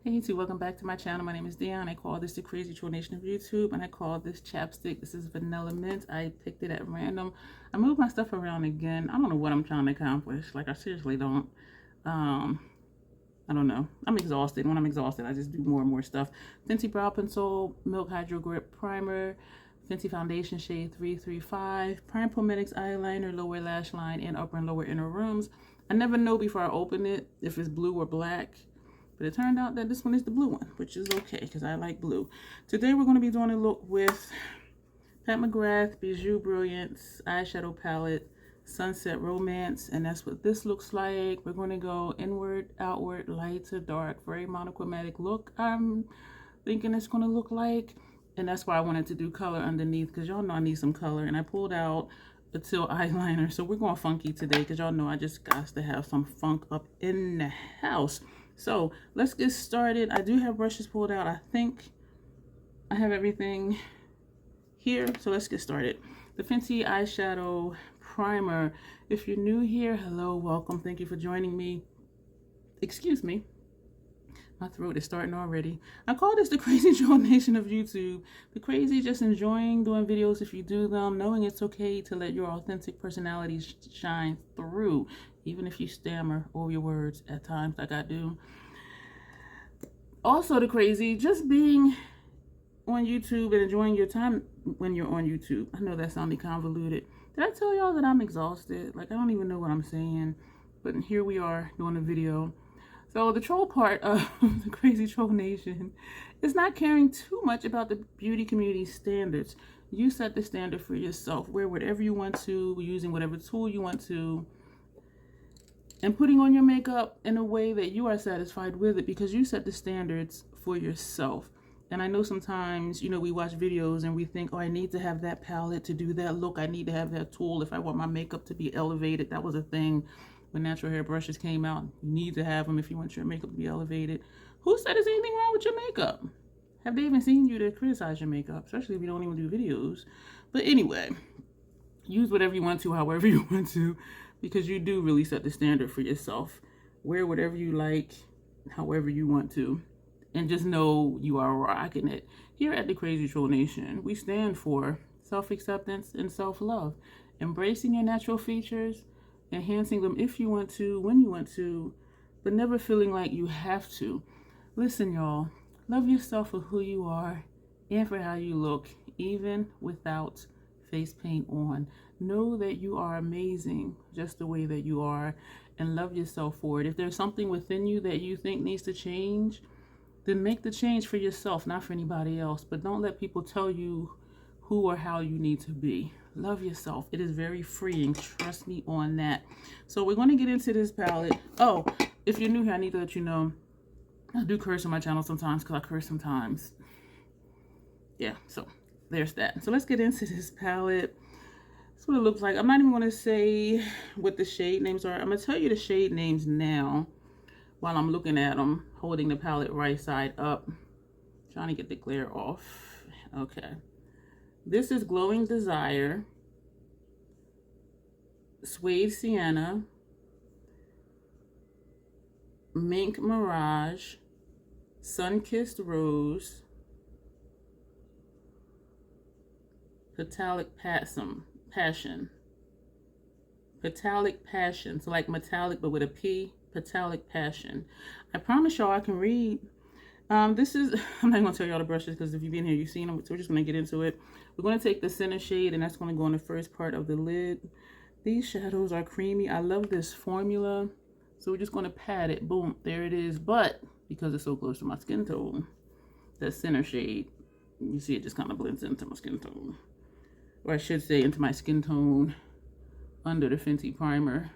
Hey YouTube, welcome back to my channel. My name is Dion. I call this the crazy troll nation of YouTube, and I call this chapstick. This is Vanilla Mint. I picked it at random. I moved my stuff around again. I don't know what I'm trying to accomplish. Like, I seriously don't. I don't know. I'm exhausted. When I'm exhausted, I just do more and more stuff. Fenty Brow Pencil, Milk Hydro Grip Primer, Fenty Foundation Shade 335, Prime Pometics Eyeliner, Lower Lash Line, and Upper and Lower Inner Rooms. I never know before I open it if it's blue or black. But it turned out that this one is the blue one, which is okay because I like blue. Today we're going to be doing a look with Pat McGrath Bijoux Brillance eyeshadow palette, Sunset Romance, and that's what this looks like. We're going to go inward, outward, light to dark, very monochromatic look. I'm thinking it's going to look like, and that's why I wanted to do color underneath because y'all know I need some color. And I pulled out a teal eyeliner, so we're going funky today because y'all know I just got to have some funk up in the house. So let's get started. I do have brushes pulled out. I think I have everything here. So let's get started. The Fenty eyeshadow primer. If you're new here, hello, welcome. Thank you for joining me. Excuse me. My throat is starting already. I call this the crazy troll nation of YouTube. The crazy just enjoying doing videos if you do them, knowing it's okay to let your authentic personality shine through, even if you stammer over your words at times like I do. Also the crazy, just being on YouTube and enjoying your time when you're on YouTube. I know that sounded convoluted. Did I tell y'all that I'm exhausted? Like, I don't even know what I'm saying, but here we are doing a video. So the troll part of the crazy troll nation is not caring too much about the beauty community standards. You set the standard for yourself. Wear whatever you want to, using whatever tool you want to, and putting on your makeup in a way that you are satisfied with it because you set the standards for yourself. And I know sometimes, you know, we watch videos and we think, oh, I need to have that palette to do that look. I need to have that tool if I want my makeup to be elevated. That was a thing. When natural hair brushes came out, you need to have them if you want your makeup to be elevated. Who said there's anything wrong with your makeup? Have they even seen you to criticize your makeup? Especially if you don't even do videos. But anyway, use whatever you want to, however you want to, because you do really set the standard for yourself. Wear whatever you like, however you want to, and just know you are rocking it. Here at the Crazy Troll Nation, we stand for self-acceptance and self-love, embracing your natural features, enhancing them if you want to, when you want to, but never feeling like you have to. Listen, y'all, love yourself for who you are and for how you look, even without face paint on. Know that you are amazing just the way that you are, and love yourself for it. If there's something within you that you think needs to change, then make the change for yourself, not for anybody else. But don't let people tell you who or how you need to be. Love yourself. It is very freeing. Trust me on that. So we're going to get into this palette. Oh, if you're new here, I need to let you know I do curse on my channel sometimes because I curse sometimes. Yeah, so there's that. So let's get into this palette. That's what it looks like. I'm not even going to say what the shade names are. I'm going to tell you the shade names now while I'm looking at them, holding the palette right side up, trying to get the glare off. Okay. This is Glowing Desire, Suede Sienna, Mink Mirage, Sun-Kissed Rose, Metallic Passion. Metallic Passion, so like metallic but with a P, Metallic Passion. I promise y'all I can read. This is, I'm not going to tell y'all the brushes because if you've been here, you've seen them. So we're just going to get into it. We're going to take the center shade, and that's going to go on the first part of the lid. These shadows are creamy. I love this formula. So we're just going to pat it. Boom, there it is. But because it's so close to my skin tone, that center shade, you see it just kind of blends into my skin tone. Or I should say into my skin tone under the Fenty primer,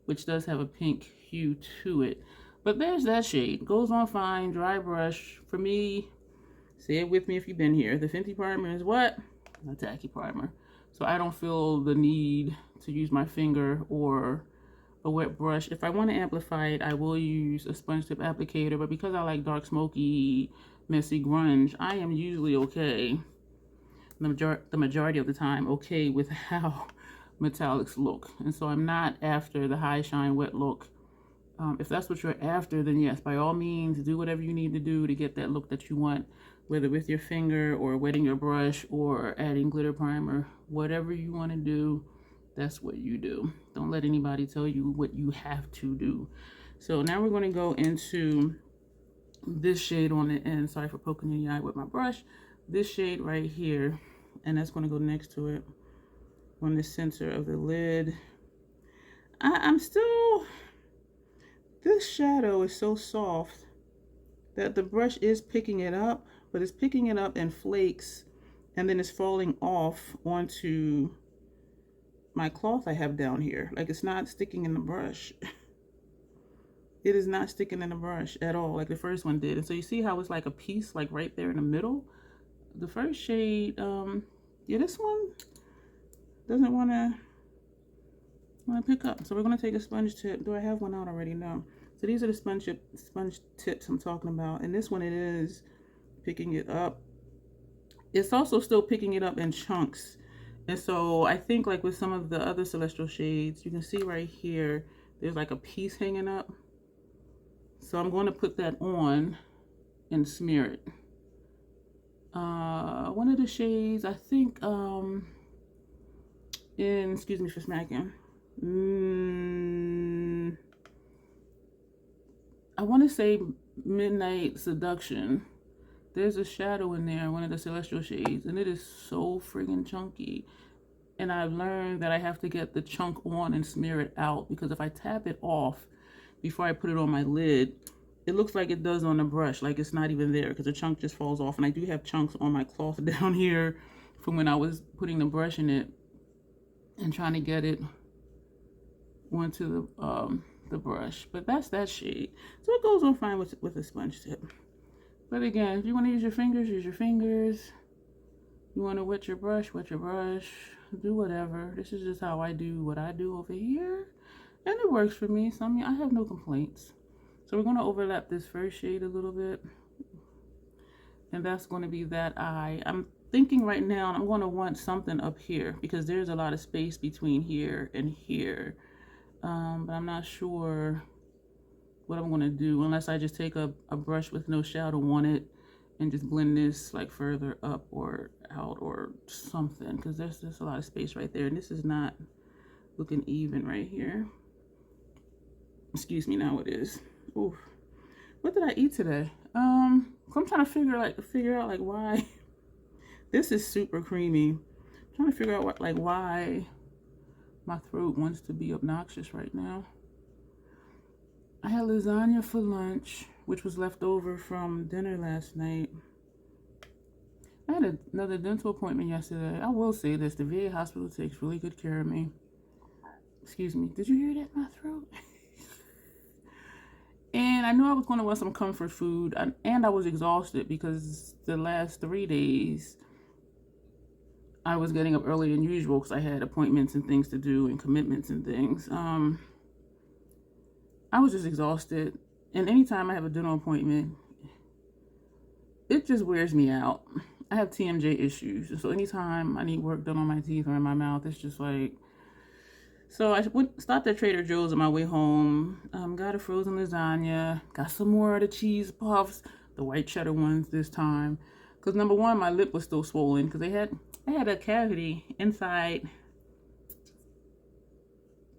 which does have a pink hue to it. But there's that shade. Goes on fine, dry brush. For me, say it with me if you've been here. The Fenty primer is what? A tacky primer. So I don't feel the need to use my finger or a wet brush. If I want to amplify it, I will use a sponge tip applicator. But because I like dark, smoky, messy grunge, I am usually okay, the majority of the time, okay with how metallics look. And so I'm not after the high shine wet look If that's what you're after, then yes, by all means, do whatever you need to do to get that look that you want, whether with your finger or wetting your brush or adding glitter primer, whatever you want to do, that's what you do. Don't let anybody tell you what you have to do. So now we're going to go into this shade on the end. Sorry for poking in the eye with my brush. This shade right here, and that's going to go next to it on the center of the lid. I'm still, this shadow is so soft that the brush is picking it up, but it's picking it up in flakes, and then it's falling off onto my cloth I have down here. Like, it's not sticking in the brush. It is not sticking in the brush at all, like the first one did. And so you see how it's like a piece, like right there in the middle. The first shade, yeah, this one doesn't want to pick up. So we're going to take a sponge tip. Do I have one out already? No. So these are the sponge tips I'm talking about. And this one, it is picking it up. It's also still picking it up in chunks. And so I think like with some of the other Celestial shades, you can see right here, there's like a piece hanging up. So I'm going to put that on and smear it. One of the shades, I think, excuse me for smacking. I want to say Midnight Seduction. There's a shadow in there, one of the Celestial shades, and it is so friggin' chunky. And I've learned that I have to get the chunk on and smear it out, because if I tap it off before I put it on my lid, it looks like it does on the brush, like it's not even there, because the chunk just falls off. And I do have chunks on my cloth down here from when I was putting the brush in it and trying to get it onto the brush. But that's that shade. So it goes on fine with a sponge tip. But again, if you want to use your fingers, use your fingers. You want to wet your brush, do whatever. This is just how I do what I do over here. And it works for me. So I mean, I have no complaints. So we're going to overlap this first shade a little bit. And that's going to be that eye. I'm thinking right now, I'm going to want something up here, because there's a lot of space between here and here. But I'm not sure what I'm going to do, unless I just take a brush with no shadow on it and just blend this like further up or out or something, because there's just a lot of space right there, and this is not looking even right here. Excuse me, now it is. Oof. What did I eat today? I'm trying to figure out like why this is super creamy. I'm trying to figure out why my throat wants to be obnoxious right now. I had lasagna for lunch, which was left over from dinner last night. I had another dental appointment yesterday. I will say this, the VA hospital takes really good care of me. Excuse me, did you hear that in my throat? And I knew I was going to want some comfort food, and I was exhausted because the last 3 days I was getting up earlier than usual because I had appointments and things to do and commitments and things. I was just exhausted, and anytime I have a dental appointment, it just wears me out. I have TMJ issues, so anytime I need work done on my teeth or in my mouth, it's just like... So I stopped at Trader Joe's on my way home, got a frozen lasagna, got some more of the cheese puffs, the white cheddar ones this time. Because number one, my lip was still swollen because I had a cavity inside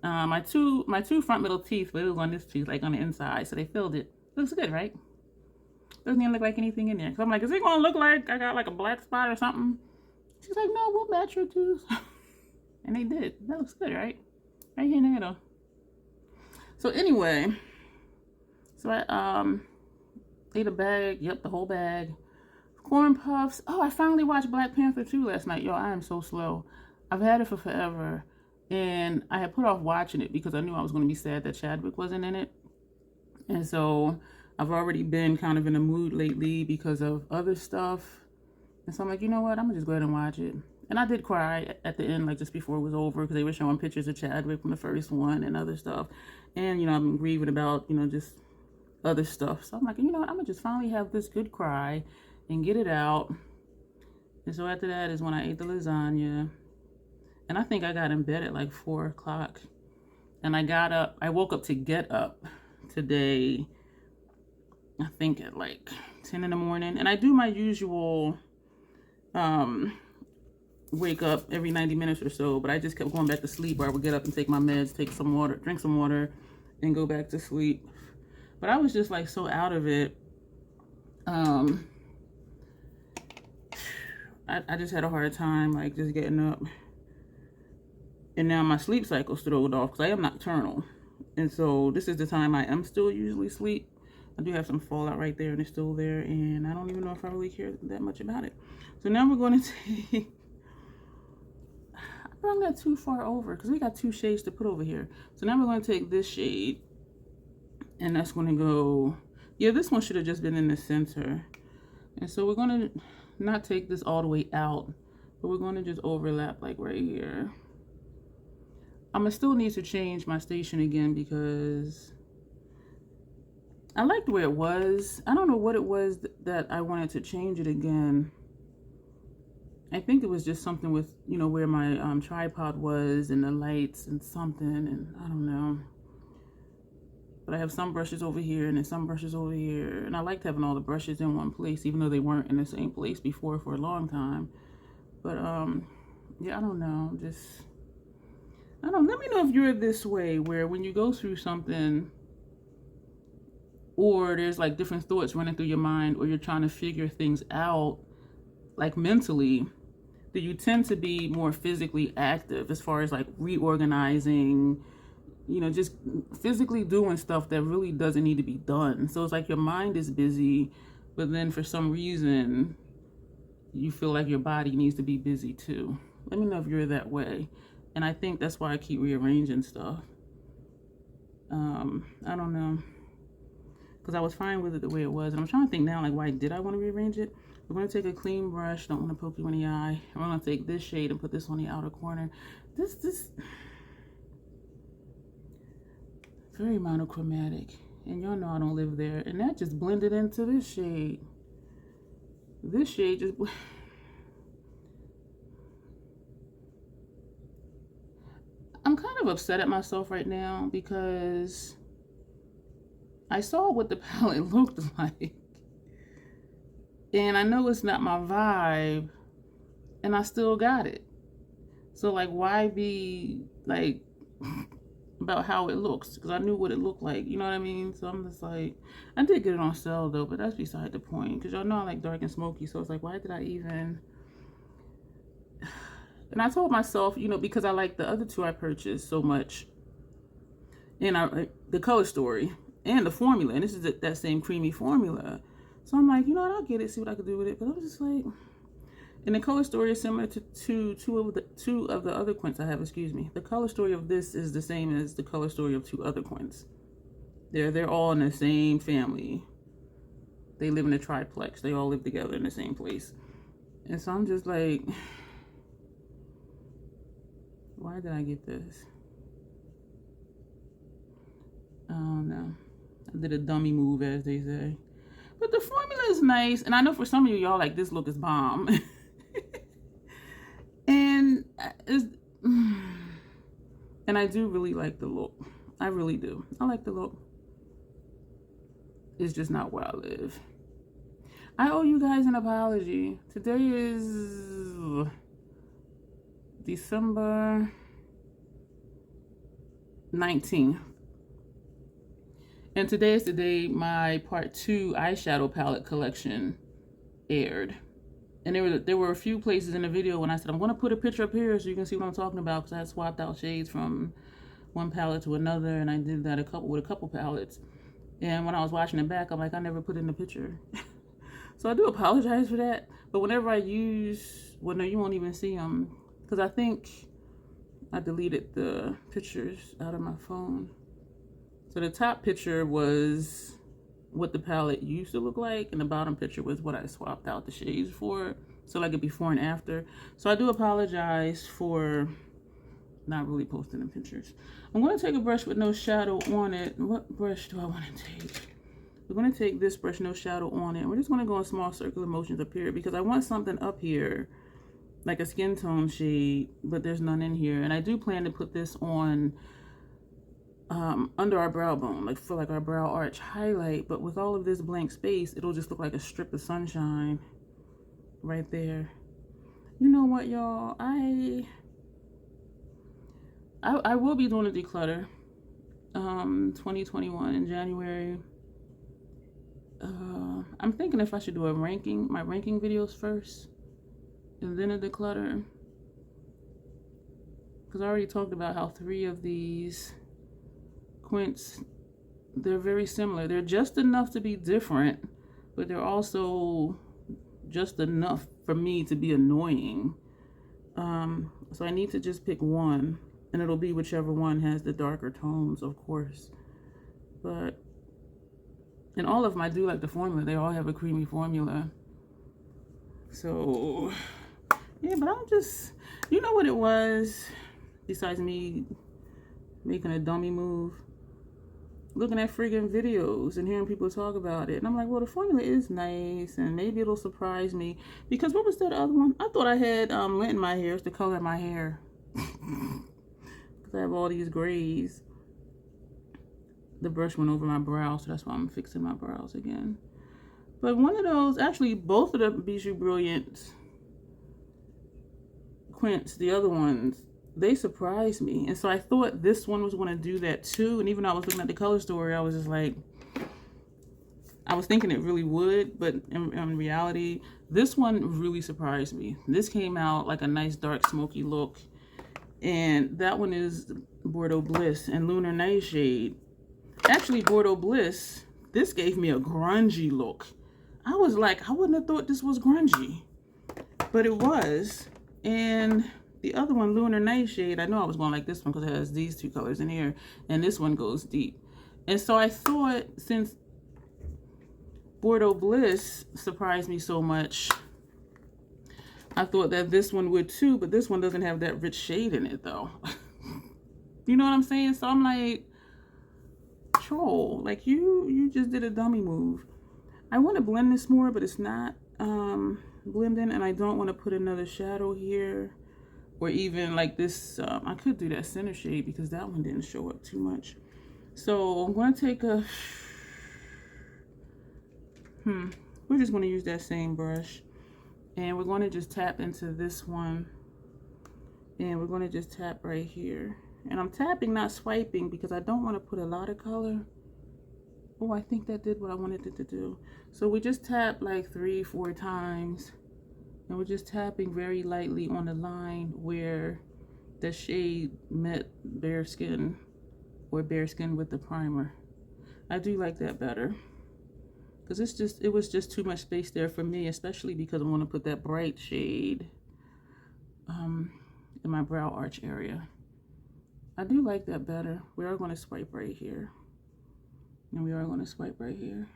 my two front middle teeth, but it was on this tooth, like on the inside, so they filled it. Looks good, right? Doesn't even look like anything in there. So I'm like, is it gonna look like I got like a black spot or something? She's like, no, we'll match your tooth. And they did. That looks good, right? Right here in the middle. So anyway, so I ate a bag, yep, the whole bag. Corn puffs. Oh, I finally watched Black Panther 2 last night. Yo, I am so slow. I've had it for forever. And I had put off watching it because I knew I was going to be sad that Chadwick wasn't in it. And so I've already been kind of in a mood lately because of other stuff. And so I'm like, you know what? I'm going to just go ahead and watch it. And I did cry at the end, like just before it was over, because they were showing pictures of Chadwick from the first one and other stuff. And, you know, I've been grieving about, you know, just other stuff. So I'm like, you know what? I'm going to just finally have this good cry and get it out. And so after that is when I ate the lasagna. And I think I got in bed at like 4 o'clock. And I woke up to get up today, I think at like 10 in the morning. And I do my usual wake up every 90 minutes or so, but I just kept going back to sleep, where I would get up and take my meds, take some water, drink some water, and go back to sleep. But I was just like so out of it. I just had a hard time like just getting up. And now my sleep cycle's thrown off because I am nocturnal. And so this is the time I am still usually asleep. I do have some fallout right there, and it's still there, and I don't even know if I really care that much about it. So now we're going to take, I brought that too far over because we got 2 shades to put over here. So now we're going to take this shade, and that's going to go, yeah, this one should have just been in the center. And so we're going to not take this all the way out, but we're going to just overlap like right here. I'm going to still need to change my station again because I liked where it was. I don't know what it was that I wanted to change it again. I think it was just something with, you know, where my tripod was and the lights and something, and I don't know. But I have some brushes over here and then some brushes over here. And I liked having all the brushes in one place, even though they weren't in the same place before for a long time. But yeah, I don't know. Let me know if you're this way, where when you go through something, or there's like different thoughts running through your mind, or you're trying to figure things out, like mentally, do you tend to be more physically active as far as like reorganizing, you know, just physically doing stuff that really doesn't need to be done? So it's like your mind is busy, but then for some reason, you feel like your body needs to be busy too. Let me know if you're that way. And I think that's why I keep rearranging stuff. I don't know. Because I was fine with it the way it was. And I'm trying to think now, like, why did I want to rearrange it? We're going to take a clean brush. Don't want to poke you in the eye. I'm going to take this shade and put this on the outer corner. This very monochromatic. And y'all know I don't live there. And that just blended into this shade. This shade just... I'm kind of upset at myself right now because I saw what the palette looked like. And I know it's not my vibe, and I still got it. So like, why be like about how it looks? Because I knew what it looked like, you know what I mean? So I'm just like, I did get it on sale though, but that's beside the point. Because y'all know I like dark and smoky, so it's like, why did I even... And I told myself, you know, because I like the other 2 I purchased so much, and the Color Story and the formula, and this is that same creamy formula. So I'm like, you know what, I'll get it, see what I can do with it. But I was just like, and the Color Story is similar to two of the other quints I have. Excuse me. The Color Story of this is the same as the Color Story of 2 other quints. They're all in the same family. They live in a triplex. They all live together in the same place. And so I'm just like, why did I get this? I don't know. I did a dummy move, as they say. But the formula is nice. And I know for some of y'all like, this look is bomb. And I do really like the look. I really do. I like the look. It's just not where I live. I owe you guys an apology. Today is December 19th. And today is the day my part 2 eyeshadow palette collection aired. And there were a few places in the video when I said, I'm going to put a picture up here so you can see what I'm talking about, because I had swapped out shades from one palette to another, and I did that with a couple palettes. And when I was watching it back, I'm like, I never put in the picture. So I do apologize for that. But whenever I use, well, no, you won't even see them, because I think I deleted the pictures out of my phone. So the top picture was what the palette used to look like, and the bottom picture was what I swapped out the shades for, so like a before and after. So I do apologize for not really posting the pictures. I'm going to take a brush with no shadow on it. What brush do I want to take? We're going to take this brush, no shadow on it. We're just going to go in small circular motions up here, because I want something up here like a skin tone shade, but there's none in here. And I do plan to put this on under our brow bone, like for like our brow arch highlight. But with all of this blank space, it'll just look like a strip of sunshine right there. You know what, y'all? I will be doing a declutter 2021 in January. I'm thinking if I should do my ranking videos first and then a declutter, because I already talked about how 3 of these quints, they're very similar. They're just enough to be different, but they're also just enough for me to be annoying. So I need to just pick one, and it'll be whichever one has the darker tones, of course. But, and all of them, I do like the formula. They all have a creamy formula. So, yeah, but I'm just, you know what it was, besides me making a dummy move? Looking at friggin' videos and hearing people talk about it. And I'm like, well, the formula is nice, and maybe it'll surprise me. Because what was that other one? I thought I had lint in my hair. It's the color of my hair. Because I have all these grays. The brush went over my brow, so that's why I'm fixing my brows again. But one of those, actually both of the Bijoux Brillance quints, the other ones, they surprised me. And so I thought this one was going to do that too. And even though I was looking at the color story, I was just like, I was thinking it really would, but in reality, this one really surprised me. This came out like a nice dark smoky look. And that one is Bordeaux Bliss and Lunar Nightshade. Actually, Bordeaux Bliss, this gave me a grungy look. I was like, I wouldn't have thought this was grungy, but it was. And the other one, Lunar Nightshade, I know I was going like this one because it has these 2 colors in here, and this one goes deep. And so I thought, since Bordeaux Bliss surprised me so much, I thought that this one would too, but this one doesn't have that rich shade in it though. You know what I'm saying? So I'm like, troll, like you just did a dummy move. I want to blend this more, but it's not blending, and I don't want to put another shadow here, or even like this. I could do that center shade because that one didn't show up too much. So I'm going to take a, we're just going to use that same brush, and we're going to just tap into this one, and we're going to just tap right here. And I'm tapping, not swiping, because I don't want to put a lot of color. Oh, I think that did what I wanted it to do. So we just tap like 3-4 times, and we're just tapping very lightly on the line where the shade met bare skin, or bare skin with the primer. I do like that better, because it was just too much space there for me, especially because I want to put that bright shade in my brow arch area. I do like that better. We are going to swipe right here. And we are going to swipe right here.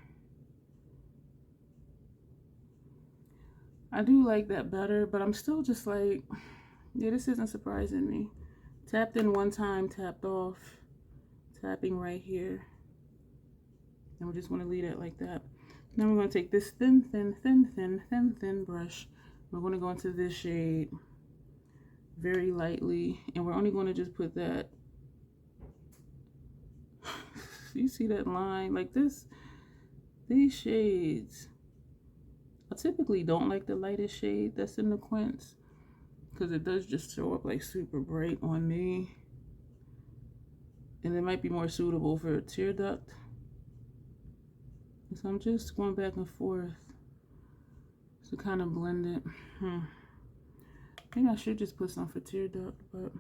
I do like that better, but I'm still just like, yeah, this isn't surprising me. Tapped in one time, tapped off, tapping right here. And we're just going to leave it like that. Now we're going to take this thin brush. We're going to go into this shade very lightly, and we're only going to just put that. You see that line? Like this, these shades, I typically don't like the lightest shade that's in the quints, because it does just show up like super bright on me, and it might be more suitable for a tear duct. So I'm just going back and forth to kind of blend it. Maybe I should just put some for tear duct, but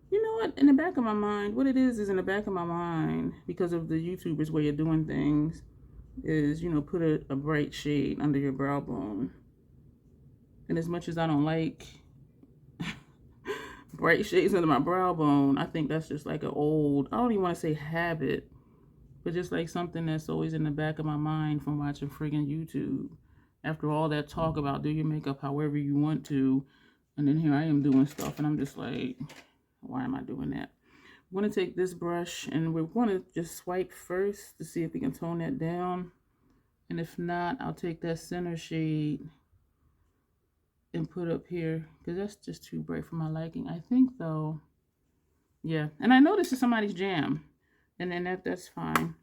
you know what? In the back of my mind, what it is in the back of my mind, because of the YouTubers' way of doing things, is, you know, put a bright shade under your brow bone. And as much as I don't like bright shades under my brow bone, I think that's just like an old, I don't even want to say habit, but just like something that's always in the back of my mind from watching friggin' YouTube. After all that talk about do your makeup however you want to, and then here I am doing stuff, and I'm just like, why am I doing that? I'm going to take this brush, and we're going to just swipe first to see if we can tone that down. And if not, I'll take that center shade and put up here, because that's just too bright for my liking. I think though, Yeah, and I know this is somebody's jam, and then that's fine.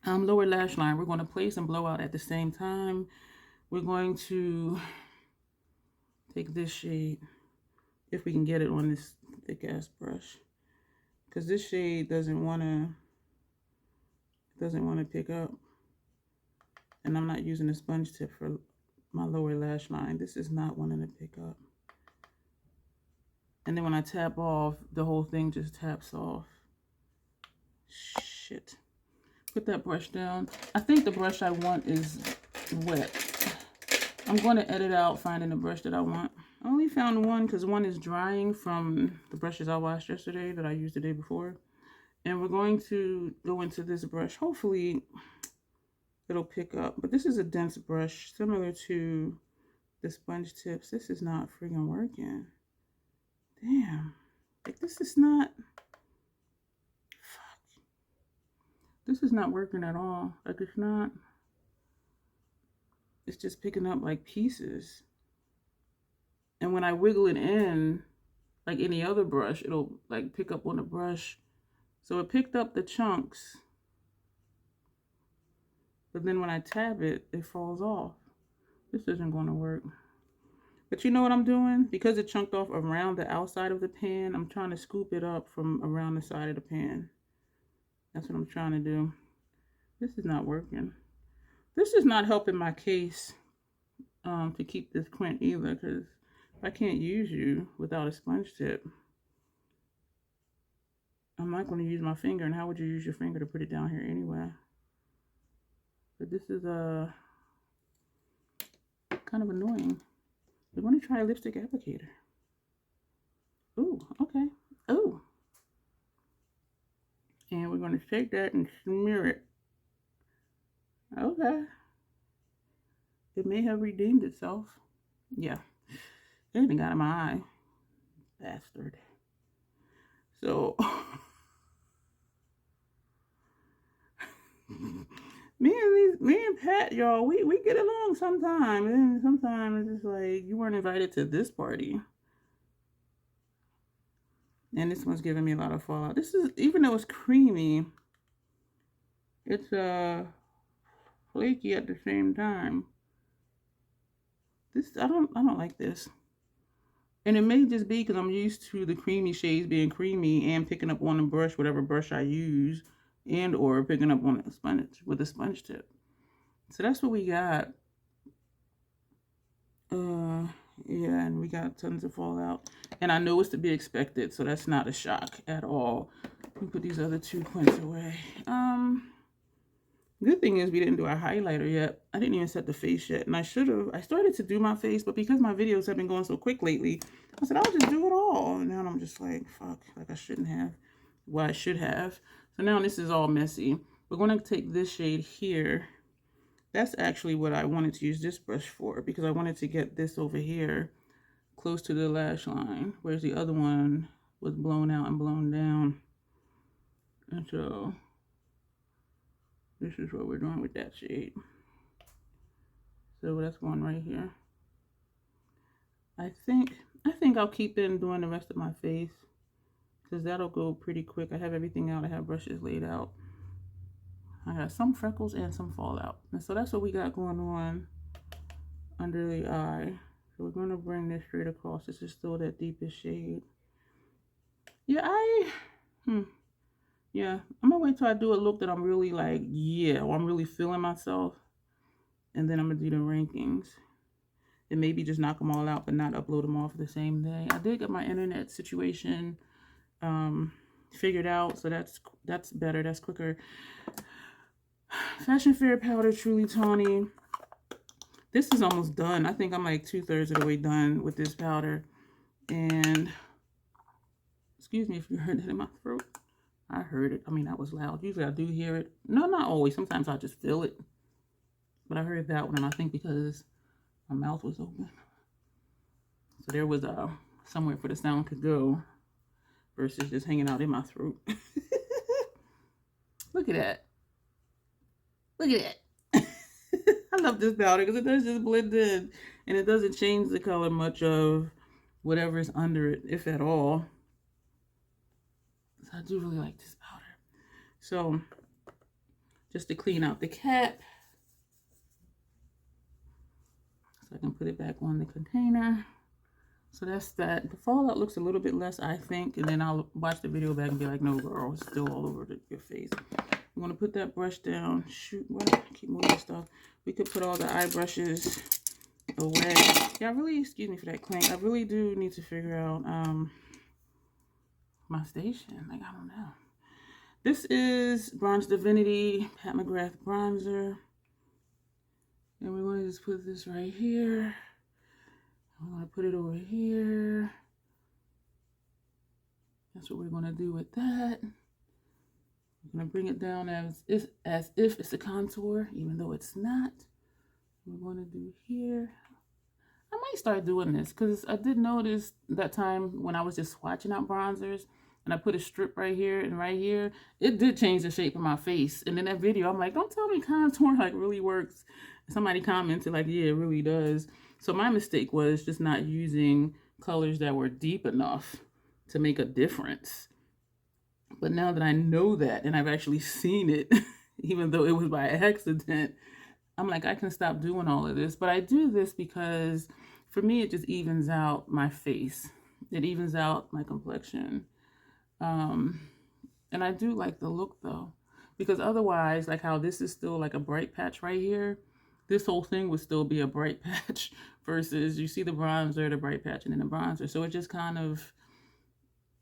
Lower lash line, we're going to place and blow out at the same time. We're going to take this shade, if we can get it on this thick ass brush, because this shade doesn't want to pick up, and I'm not using a sponge tip for my lower lash line. This is not wanting to pick up. And then when I tap off, the whole thing just taps off. Shit. Put that brush down. I think the brush I want is wet. I'm going to edit out finding the brush that I want. I only found one because one is drying from the brushes I washed yesterday that I used the day before. And we're going to go into this brush. Hopefully it'll pick up. But this is a dense brush similar to the sponge tips. This is not friggin' working. Damn. Like, this is not... Fuck. This is not working at all. Like, it's not... It's just picking up, like, pieces. And when I wiggle it in, like any other brush, it'll, like, pick up on the brush. So it picked up the chunks. But then when I tap it, it falls off. This isn't going to work. But you know what I'm doing? Because it chunked off around the outside of the pan, I'm trying to scoop it up from around the side of the pan. That's what I'm trying to do. This is not working. This is not helping my case to keep this quint either, because I can't use you without a sponge tip. I'm not going to use my finger, and how would you use your finger to put it down here anyway? But this is kind of annoying. We're going to try a lipstick applicator. Ooh, okay. Ooh. And we're going to take that and smear it. Okay. It may have redeemed itself. Yeah. Anything got in my eye. Bastard. So, me and Pat, y'all, we get along sometimes. And sometimes it's just like, you weren't invited to this party. And this one's giving me a lot of fallout. This is, even though it's creamy, it's flaky at the same time. This, I don't like this. And it may just be because I'm used to the creamy shades being creamy and picking up on the brush, whatever brush I use, and or picking up on a sponge with a sponge tip. So that's what we got. Yeah, and we got tons of fallout. And I know it's to be expected, so that's not a shock at all. Let me put these other two quints away. Good thing is we didn't do our highlighter yet. I didn't even set the face yet, and I should have. I started to do my face, but because my videos have been going so quick lately, I said I'll just do it all. And now I'm just like, fuck, like I shouldn't have. Well, I should have. So now this is all messy. We're going to take this shade here. That's actually what I wanted to use this brush for, because I wanted to get this over here close to the lash line, whereas the other one was blown out and blown down. And so this is what we're doing with that shade. So that's one right here. I think I'll keep in doing the rest of my face, because that'll go pretty quick. I have everything out. I have brushes laid out. I got some freckles and some fallout. And so that's what we got going on under the eye. So we're going to bring this straight across. This is still that deepest shade. Yeah, yeah, I'm gonna wait till I do a look that I'm really like, yeah, or I'm really feeling myself. And then I'm gonna do the rankings. And maybe just knock them all out, but not upload them all for the same day. I did get my internet situation figured out, so that's better, that's quicker. Fashion Fair powder, Truly Tawny. This is almost done. I think I'm like 2/3 of the way done with this powder. And excuse me if you heard it in my throat. I heard it. I mean, that was loud. Usually I do hear it. No, not always. Sometimes I just feel it. But I heard that one, and I think because my mouth was open. So there was somewhere for the sound could go versus just hanging out in my throat. Look at that. Look at that. I love this powder because it does just blend in. And it doesn't change the color much of whatever is under it, if at all. I do really like this powder. So just to clean out the cap, so I can put it back on the container. So that's that. The fallout looks a little bit less, I think, and then I'll watch the video back and be like, no, girl, it's still all over your face. I'm going to put that brush down. Shoot, what? I keep moving stuff. We could put all the eye brushes away. Yeah, I really, excuse me for that clank. I really do need to figure out my station. Like, I don't know. This is Bronze Divinity Pat McGrath bronzer. And we're going to just put this right here. I'm going to put it over here. That's what we're going to do with that. I'm going to bring it down as if it's a contour, even though it's not. We're going to do here. I might start doing this because I did notice that time when I was just swatching out bronzers and I put a strip right here and right here, it did change the shape of my face. And in that video, I'm like, don't tell me contour like really works. Somebody commented like, yeah, it really does. So my mistake was just not using colors that were deep enough to make a difference. But now that I know that and I've actually seen it, even though it was by accident, I'm like, I can stop doing all of this. But I do this because for me, it just evens out my face. It evens out my complexion. And I do like the look though, because otherwise, like how this is still like a bright patch right here, this whole thing would still be a bright patch versus you see the bronzer, the bright patch, and then the bronzer. So it just kind of,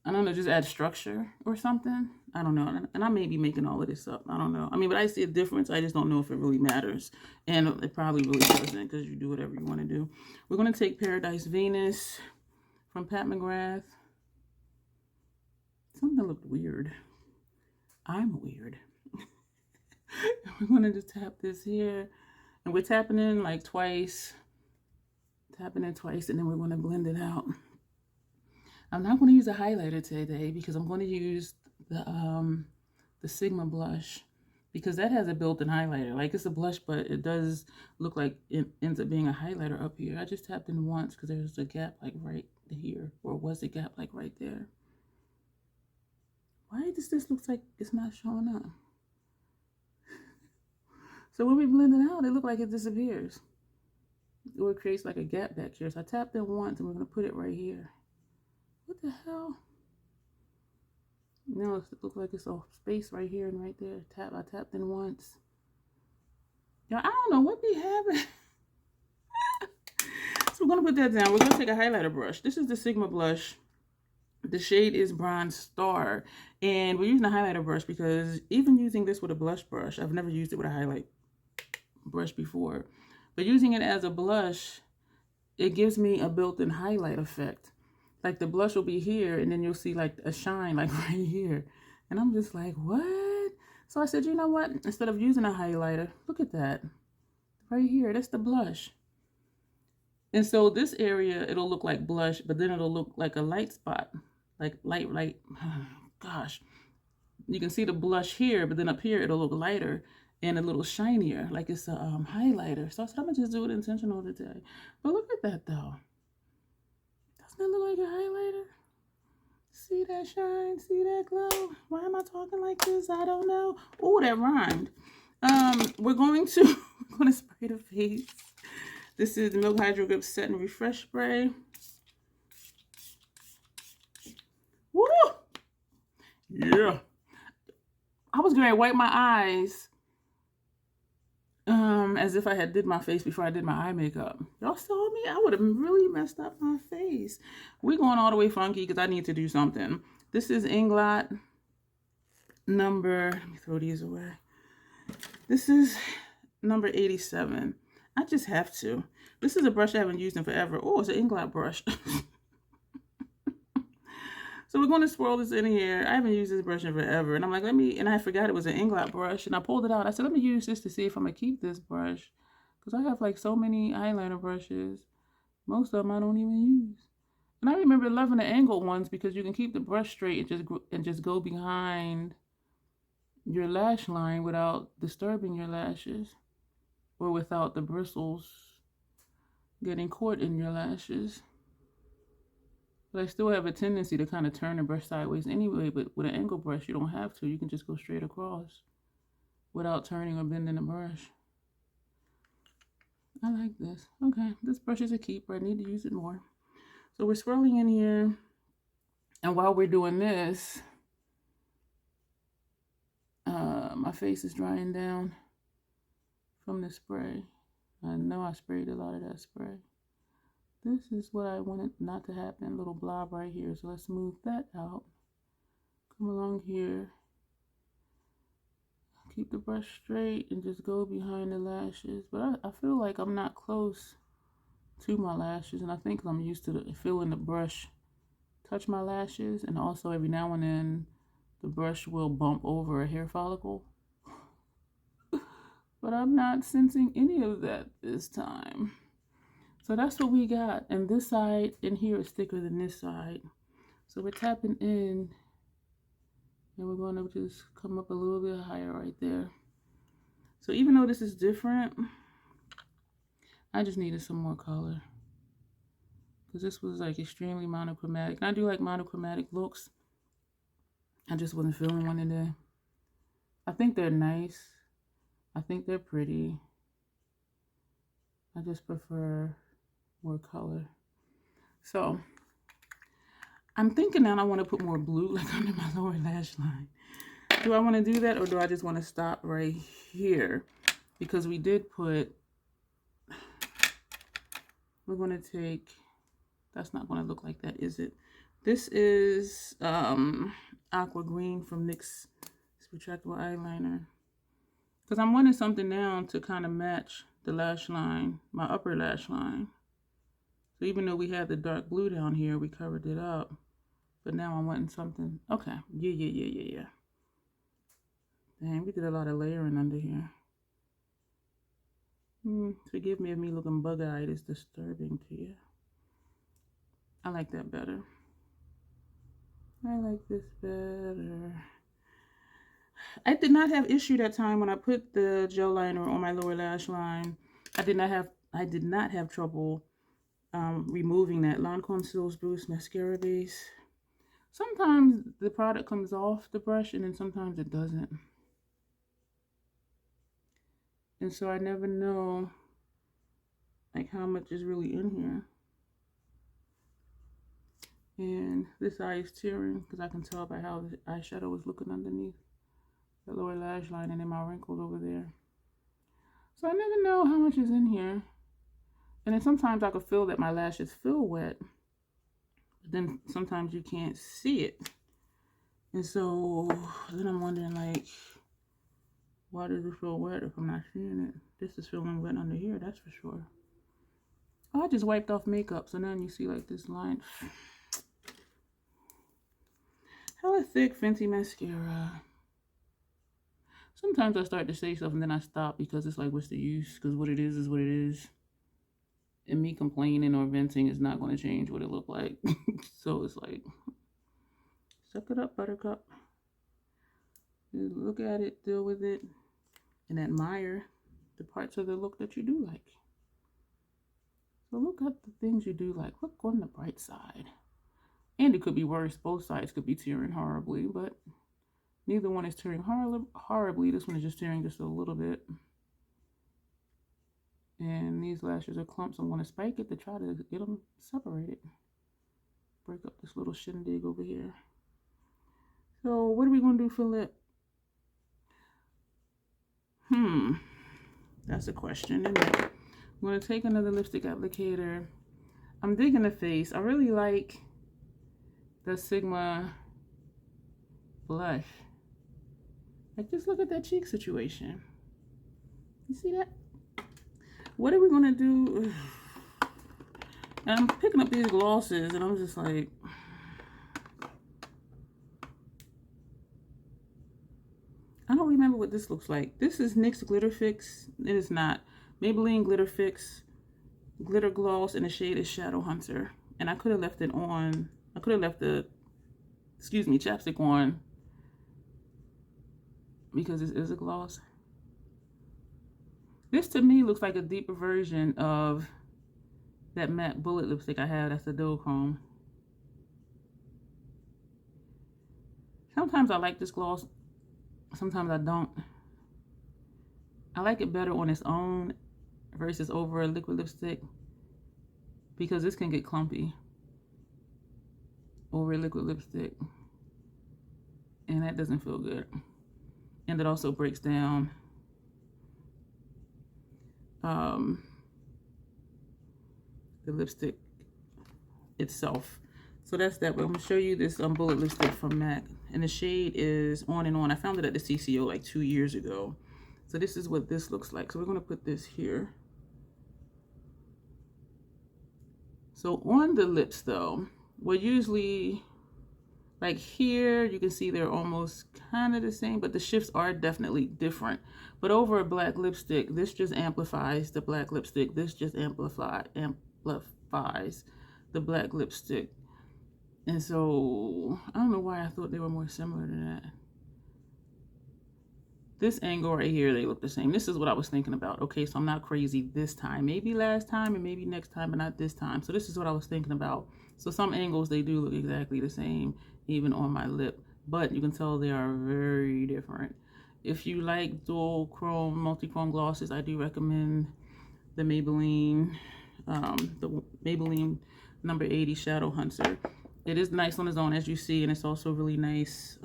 I don't know, just add structure or something. I don't know. And I may be making all of this up. I don't know. I mean, but I see a difference. I just don't know if it really matters. And it probably really doesn't because you do whatever you want to do. We're going to take Paradise Venus from Pat McGrath. Something looked weird. I'm weird. We're going to just tap this here. And we're tapping in like twice. Tapping in twice. And then we're going to blend it out. I'm not going to use a highlighter today because I'm going to use the Sigma blush because that has a built-in highlighter. Like it's a blush, but it does look like it ends up being a highlighter up here. I just tapped in once because there's a gap like right here, or was a gap like right there. Why does this look like it's not showing up? So when we blend it out, it looks like it disappears. Or it creates like a gap back here. So I tapped in once and we're going to put it right here. What the hell? Now it looks like it's a space right here and right there. I tapped in once. Yeah, I don't know what be happening. So we're going to put that down. We're going to take a highlighter brush. This is the Sigma blush. The shade is Bronze Star. And we're using a highlighter brush because even using this with a blush brush, I've never used it with a highlight brush before. But using it as a blush, it gives me a built-in highlight effect. Like the blush will be here and then you'll see like a shine like right here. And I'm just like, what? So I said, you know what? Instead of using a highlighter, look at that. Right here, that's the blush. And so this area, it'll look like blush, but then it'll look like a light spot. Like light, gosh. You can see the blush here, but then up here, it'll look lighter and a little shinier, like it's a highlighter. So I said, I'm gonna just do it intentional today. But look at that though. Doesn't that look like a highlighter? See that shine? See that glow? Why am I talking like this? I don't know. Oh, that rhymed. We're going to spray the face. This is the Milk Hydro Grip Set and Refresh Spray. Woo! Yeah. I was going to wipe my eyes as if I had did my face before I did my eye makeup. Y'all saw me? I would have really messed up my face. We're going all the way funky because I need to do something. This is Inglot number, let me throw these away. This is number 87. I just have to. This is a brush I haven't used in forever. Oh, it's an Inglot brush. So we're going to swirl this in here. I haven't used this brush in forever. And I'm like, and I forgot it was an Inglot brush. And I pulled it out. I said, let me use this to see if I'm going to keep this brush. Because I have like so many eyeliner brushes. Most of them I don't even use. And I remember loving the angled ones because you can keep the brush straight and just go behind your lash line without disturbing your lashes. Or without the bristles getting caught in your lashes. But I still have a tendency to kind of turn the brush sideways anyway, but with an angle brush, you don't have to. You can just go straight across without turning or bending the brush. I like this. Okay, this brush is a keeper. I need to use it more. So we're swirling in here. And while we're doing this, my face is drying down from the spray. I know I sprayed a lot of that spray. This is what I wanted not to happen, a little blob right here. So let's move that out. Come along here. Keep the brush straight and just go behind the lashes. But I feel like I'm not close to my lashes. And I think I'm used to feeling the brush touch my lashes. And also every now and then the brush will bump over a hair follicle. But I'm not sensing any of that this time. So that's what we got. And this side in here is thicker than this side. So we're tapping in. And we're going to just come up a little bit higher right there. So even though this is different, I just needed some more color. Because this was like extremely monochromatic. And I do like monochromatic looks. I just wasn't feeling one today. I think they're nice. I think they're pretty. I just prefer more color. So I'm thinking now I want to put more blue like under my lower lash line. Do I want to do that, or do I just want to stop right here? Because we did put, we're going to take, that's not going to look like that, is it? This is aqua green from NYX retractable eyeliner. Because I'm wanting something now to kind of match the lash line, my upper lash line. So even though we had the dark blue down here, we covered it up. But now I'm wanting something. Okay. Yeah. Dang, we did a lot of layering under here. Forgive me if me looking bug-eyed is disturbing to you. I like that better. I like this better. I did not have issue that time when I put the gel liner on my lower lash line. I did not have trouble removing that Lancome Sills Boost mascara base. Sometimes the product comes off the brush and then sometimes it doesn't. And so I never know like how much is really in here. And this eye is tearing because I can tell by how the eyeshadow is looking underneath the lower lash line and then my wrinkles over there. So I never know how much is in here. And then sometimes I could feel that my lashes feel wet. But then sometimes you can't see it. And so then I'm wondering like, why does it feel wet if I'm not seeing it? This is feeling wet under here, that's for sure. Oh, I just wiped off makeup, so now you see like this line. Hella thick Fenty mascara. Sometimes I start to say stuff and then I stop because it's like, what's the use? Because what it is what it is. And me complaining or venting is not going to change what it looked like. So it's like, suck it up, buttercup. Just look at it, deal with it, and admire the parts of the look that you do like. So look at the things you do like. Look on the bright side. And it could be worse. Both sides could be tearing horribly, but neither one is tearing horribly. This one is just tearing just a little bit. And these lashes are clumps. I'm going to spike it to try to get them separated. Break up this little shindig over here. So what are we going to do for lip? That's a question, isn't it? I'm going to take another lipstick applicator. I'm digging the face. I really like the Sigma blush. Like, just look at that cheek situation. You see that? What are we going to do? And I'm picking up these glosses and I'm just like, I don't remember what this looks like. This is NYX Glitter Fix. It is not. Maybelline Glitter Fix Glitter Gloss, and the shade is Shadow Hunter. And I could have left it on. I could have left the, chapstick on because this is a gloss. This to me looks like a deeper version of that matte bullet lipstick I have. That's the Duochrome. Sometimes I like this gloss, sometimes I don't. I like it better on its own versus over a liquid lipstick because this can get clumpy over a liquid lipstick, and that doesn't feel good. And it also breaks down the lipstick itself. So that's that. But I'm gonna show you this bullet lipstick from MAC, and the shade is On and On. I found it at the CCO like 2 years ago. So this is what this looks like. So we're gonna put this here. So on the lips though, we're usually like here, you can see they're almost kind of the same, but the shifts are definitely different. But over a black lipstick, this just amplifies the black lipstick. This just amplifies the black lipstick. And so I don't know why I thought they were more similar to that. This angle right here, they look the same. This is what I was thinking about. Okay, so I'm not crazy this time. Maybe last time and maybe next time, but not this time. So this is what I was thinking about. So some angles, they do look exactly the same, even on my lip. But you can tell they are very different. If you like dual chrome, multi-chrome glosses, I do recommend the Maybelline number 80 Shadow Hunter. It is nice on its own, as you see, and it's also really nice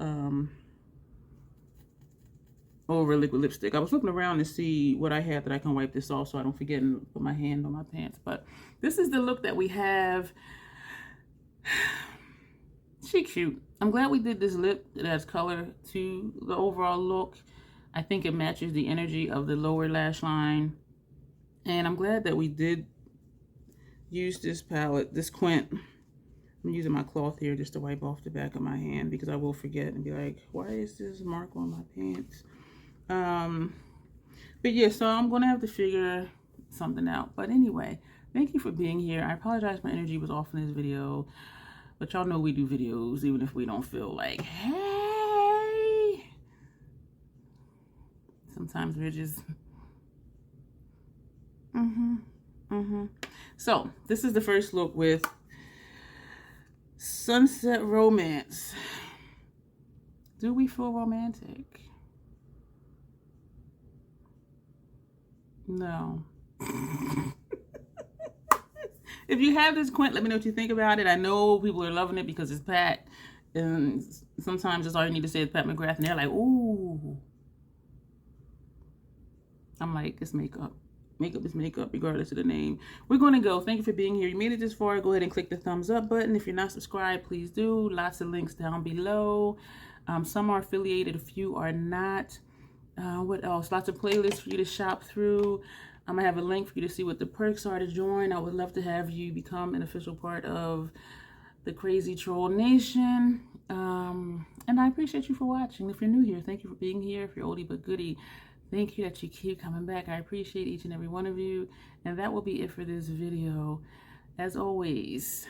over liquid lipstick. I was looking around to see what I had that I can wipe this off so I don't forget and put my hand on my pants. But this is the look that we have. Chic shoot. I'm glad we did this lip that adds color to the overall look. I think it matches the energy of the lower lash line. And I'm glad that we did use this palette, this Quint. I'm using my cloth here just to wipe off the back of my hand because I will forget and be like, why is this mark on my pants? But yeah, so I'm gonna have to figure something out. But anyway, thank you for being here. I apologize my energy was off in this video, but y'all know we do videos even if we don't feel like, hey. Sometimes we're just So this is the first look with Sunset Romance. Do we feel romantic? No. If you have this Quint, let me know what you think about it. I know people are loving it because it's Pat, and sometimes it's all you need to say is Pat McGrath, and they're like, ooh. I'm like, it's makeup. Makeup is makeup, regardless of the name. We're going to go. Thank you for being here. You made it this far. Go ahead and click the thumbs up button. If you're not subscribed, please do. Lots of links down below. Some are affiliated, a few are not. What else? Lots of playlists for you to shop through. I'm gonna have a link for you to see what the perks are to join. I would love to have you become an official part of the Crazy Troll Nation. And I appreciate you for watching. If you're new here, thank you for being here. If you're oldie but goodie, thank you that you keep coming back. I appreciate each and every one of you. And that will be it for this video. As always,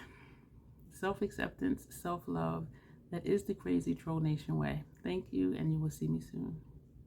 self-acceptance, self-love. That is the Crazy Troll Nation way. Thank you, and you will see me soon.